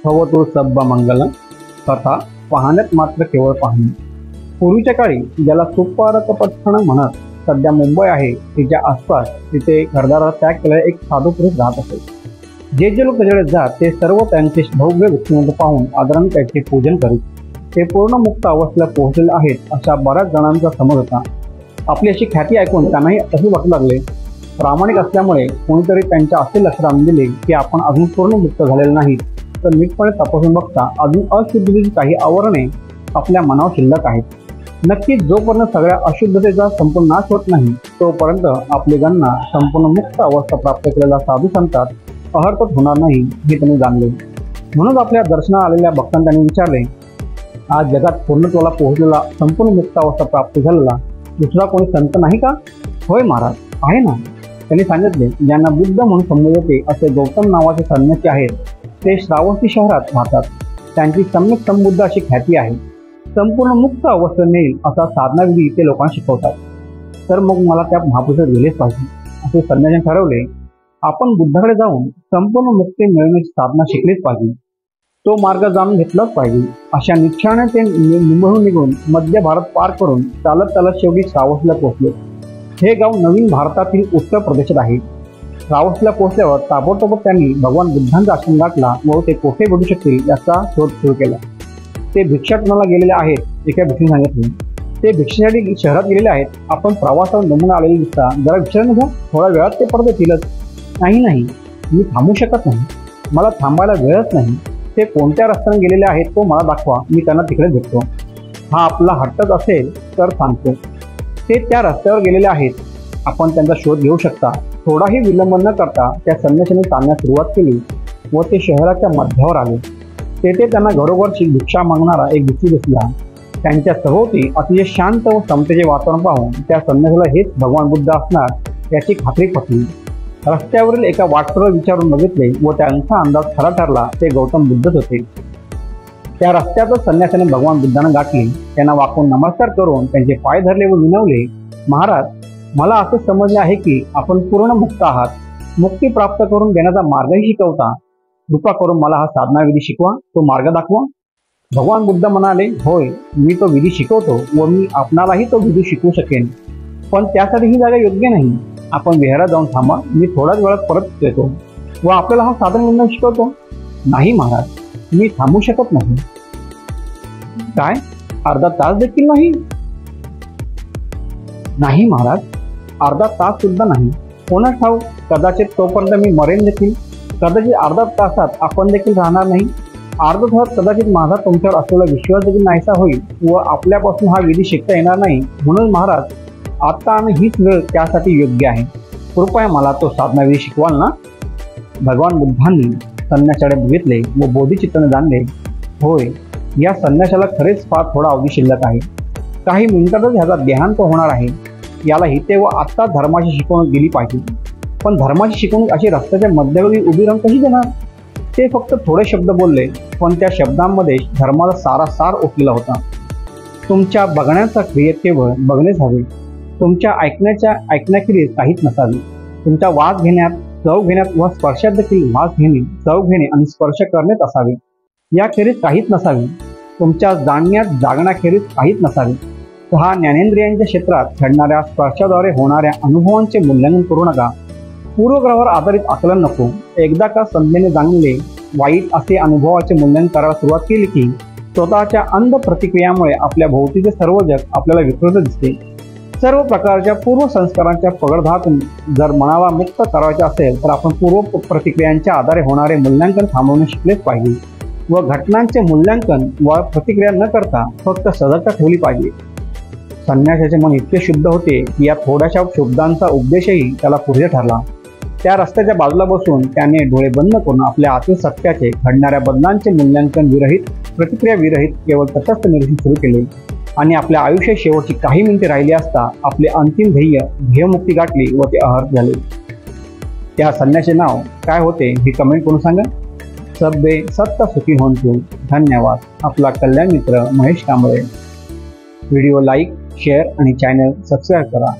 भवतु सब्ब मंगलम कथा पाहण्यात मात्र केवळ पाहणे। पूर्वीच्या काळी ज्याला सुपारक पठण म्हणत सध्या मुंबई आहे तिच्या आसपास तिथे घरदारात त्याग केलेला एक साधू पुरुष राहत असे। जे लोक त्याच्याकडे जात ते सर्व त्यांचे भव्य व्यक्तिमत्व पाहून आदराने त्याचे पूजन करीत। ते पूर्ण मुक्त अवस्थेला पोहोचलेले आहेत अशा बऱ्याच जणांचा समज होता। आपली अशी ख्याती ऐकून त्यांनाही असे वाटू लागले। प्रामाणिक असल्यामुळे कोणीतरी त्यांच्या असे लक्षात आणून दिले की आपण अजून पूर्ण मुक्त झालेले नाही, तर नीटपणे तपासून बघता अजून अशुद्धतेची काही आवरणे आपल्या मनावर शिल्लक आहेत। नक्कीच जोपर्यंत सगळ्या अशुद्धतेचा संपूर्ण नाश होत नाही तोपर्यंत आपली गणना संपूर्ण मुक्त अवस्था प्राप्त केलेल्या साधू संतात अहर्तच होणार नाही हे त्यांनी जाणले। म्हणून आपल्या दर्शनाला आलेल्या भक्तांना त्यांनी विचारले, आज जगात पूर्णत्वाला पोहोचलेला संपूर्ण मुक्त अवस्था प्राप्त झालेला दुसरा कोणी संत नाही का? होय महाराज, आहे ना। त्यांनी सांगितले, ज्यांना बुद्ध म्हणून संबोधते असे गौतम नावाचे संन्यासी आहेत ते श्रावस्ती शहरात राहतात। त्यांची सम्यक संबुद्ध अशी ख्याती आहे। संपूर्ण मुक्त अवस्थेत नेईल असा साधनाविधी ते लोकांना शिकवतात। तर मग मला त्या महापुरुषात गेलेच पाहिजे असे संन्याशाने ठरवले। आपण बुद्धाकडे जाऊन संपूर्ण मुक्ती मिळवण्याची साधना शिकलीच पाहिजे, तो मार्ग जाणून घेतलाच पाहिजे। अशा निश्चयाने ते मुंबईहून निघून मध्य भारत पार करून चालत चालत शेवटी श्रावस्तीला पोहोचले। हे गाव नवीन भारतातील उत्तर प्रदेशात आहे। श्रावस्तीला पोहोचल्यावर ताबडतोब त्यांनी भगवान बुद्धांचा आश्रम गाठला व ते कोठे भेटू शकतील याचा शोध सुरू केला। ते भिक्षाटनाला गेलेले आहेत, एका भिक्षेने सांगितले। ते भिक्षेसाठी शहरात गेलेले आहेत, आपण प्रवासावर नमुना आलेले दिसता, जरा विचार घ्या, थोड्या वेळात ते परत येतीलच। नाही, मी थांबू शकत नाही, मला थांबायला वेळच नाही। ते कोणत्या रस्त्याने गेलेले आहेत तो मला दाखवा, मी त्यांना तिकडे भेटतो। हा आपला हट्टच असेल तर सांगतो। ते त्या रस्त्यावर गेलेले आहेत, आपण त्यांचा शोध घेऊ शकता। थोडाही विलंब न करता त्या संन्याशाने चालण्यास सुरुवात केली व ते शहराच्या मध्यावर आले। तेथे त्यांना घरोघर भिक्षा मागणारा एक भिक्षू दिसला। त्यांच्या सभोवती अतिशय शांत व समतेचे वातावरण पाहून त्या संन्याशाला हेच भगवान बुद्ध असणार याची खात्री पटली। रस्त्यावरील एका वाटसरूला विचारून बघितले व त्यांचा अंदाज खरा ठरला, ते गौतम बुद्धच होते। त्या रस्त्यातच संन्यासाने भगवान बुद्धांना गाठले। त्यांना वाकून नमस्कार करून त्यांचे पाय धरले व विनवले, महाराज, मला असे समजले आहे की आपण पूर्ण मुक्त आहात, मुक्ती प्राप्त करून देण्याचा मार्गही शिकवता। कृपा करून मला हा साधनाविधी शिकवा, तो मार्ग दाखवा। भगवान बुद्ध म्हणाले, होय, मी तो विधी शिकवतो व मी आपणालाही तो विधी शिकवू शकेन, पण त्यासाठी ही जागा योग्य नाही। आपण विहारात जाऊन थांबा, मी थोड्याच वेळात परत येतो व आपल्याला हा साधन शिकवतो। नाही महाराज, मी थांबू शकत नाही। काय, अर्धा तास देखील नाही? नाही महाराज, अर्धा तास सुद्धा नाही। कोणास ठाऊक, कदाचित तोपर्यंत मी मरेन देखील, कदाचित अर्धा तासात आपण देखील राहणार नाही। अर्धा तासात कदाचित माझा तुमच्यावर असलेला विश्वास देखील नाहीसा होईल व आपल्यापासून हा विधी शिकता येणार नाही। म्हणून महाराज, आता आणि हीच वेळ त्यासाठी योग्य आहे। कृपया मला तो साधनाविधी शिकवाल ना? भगवान बुद्धांनी संन्याशाकडे बघितले व बोधिचित्ताने जाणले, होय, या संन्याशाला खरेच फार थोडा अवधी शिल्लक आहे। काही मिनिटातच ह्याचा देहांत होणार आहे। याला हिते व आत्ता धर्माची शिकवणूक दिली पाहिजे। पण धर्माची शिकवणूक अशी रस्त्याच्या मध्यभागी उभी राहून कशी देणार? ते फक्त थोडे शब्द बोलले, पण त्या शब्दांमध्ये धर्माचा सारा सार ओतलेला होता। तुमच्या बघण्याचा क्रियेत केवळ बघणेच हवे, तुमच्या ऐकण्याखेरीज काहीच नसावे। तुमच्या वास घेण्यात, चव घेण्यात व स्पर्शात देखील वास घेणे, चव घेणे आणि स्पर्श करण्यात असावे, याखेरीज काहीच नसावे। तुमच्या जाणण्यात, जागण्याखेरीज काहीच नसावे। सहा ज्ञानेंद्रियांच्या क्षेत्रात घडणाऱ्या स्पर्शाद्वारे होणाऱ्या अनुभवांचे मूल्यांकन करू नका। पूर्वग्रहावर आधारित आकलन नको। एकदा का संज्ञेने जाणले वाईट असे अनुभवाचे मूल्यांकन करायला सुरुवात केली की स्वतःच्या अंध प्रतिक्रियामुळे आपल्या भोवतीचे सर्व जग आपल्याला विकृत दिसते। सर्व प्रकारच्या पूर्व संस्कारांच्या पगडधातून जर मनाला मुक्त करायचे असेल तर आपण पूर्व प्रतिक्रियांच्या आधारे होणारे मूल्यांकन थांबवणे शिकलेच पाहिजे व घटनांचे मूल्यांकन व प्रतिक्रिया न करता फक्त सजगता ठेवली पाहिजे। संन्याशाचे मन इतके शुद्ध होते की या थोड्याशा शब्दांचा उपदेशही त्याला पुरेसा ठरला। त्या रस्त्याच्या बाजूला बसून त्याने डोळे बंद करून आपल्या आतील सत्याचे घडणाऱ्या बदलांचे मूल्यांकन विरहित, प्रतिक्रिया विरहित केवळ तटस्थ निरीक्षण सुरू केले आणि आपल्या आयुष्यात शेवटची काही मिनिटे राहिली असता आपले अंतिम ध्येयमुक्ती गाठली व ते अहर्त झाले। त्या संन्याशाचे नाव काय होते हे कमेंट करून सांगा। सबे सत्य सुखी होंतु। धन्यवाद। आपला कल्याण मित्र Mahesh Kamble. Video like, share आणि चॅनल सबस्क्राईब करा।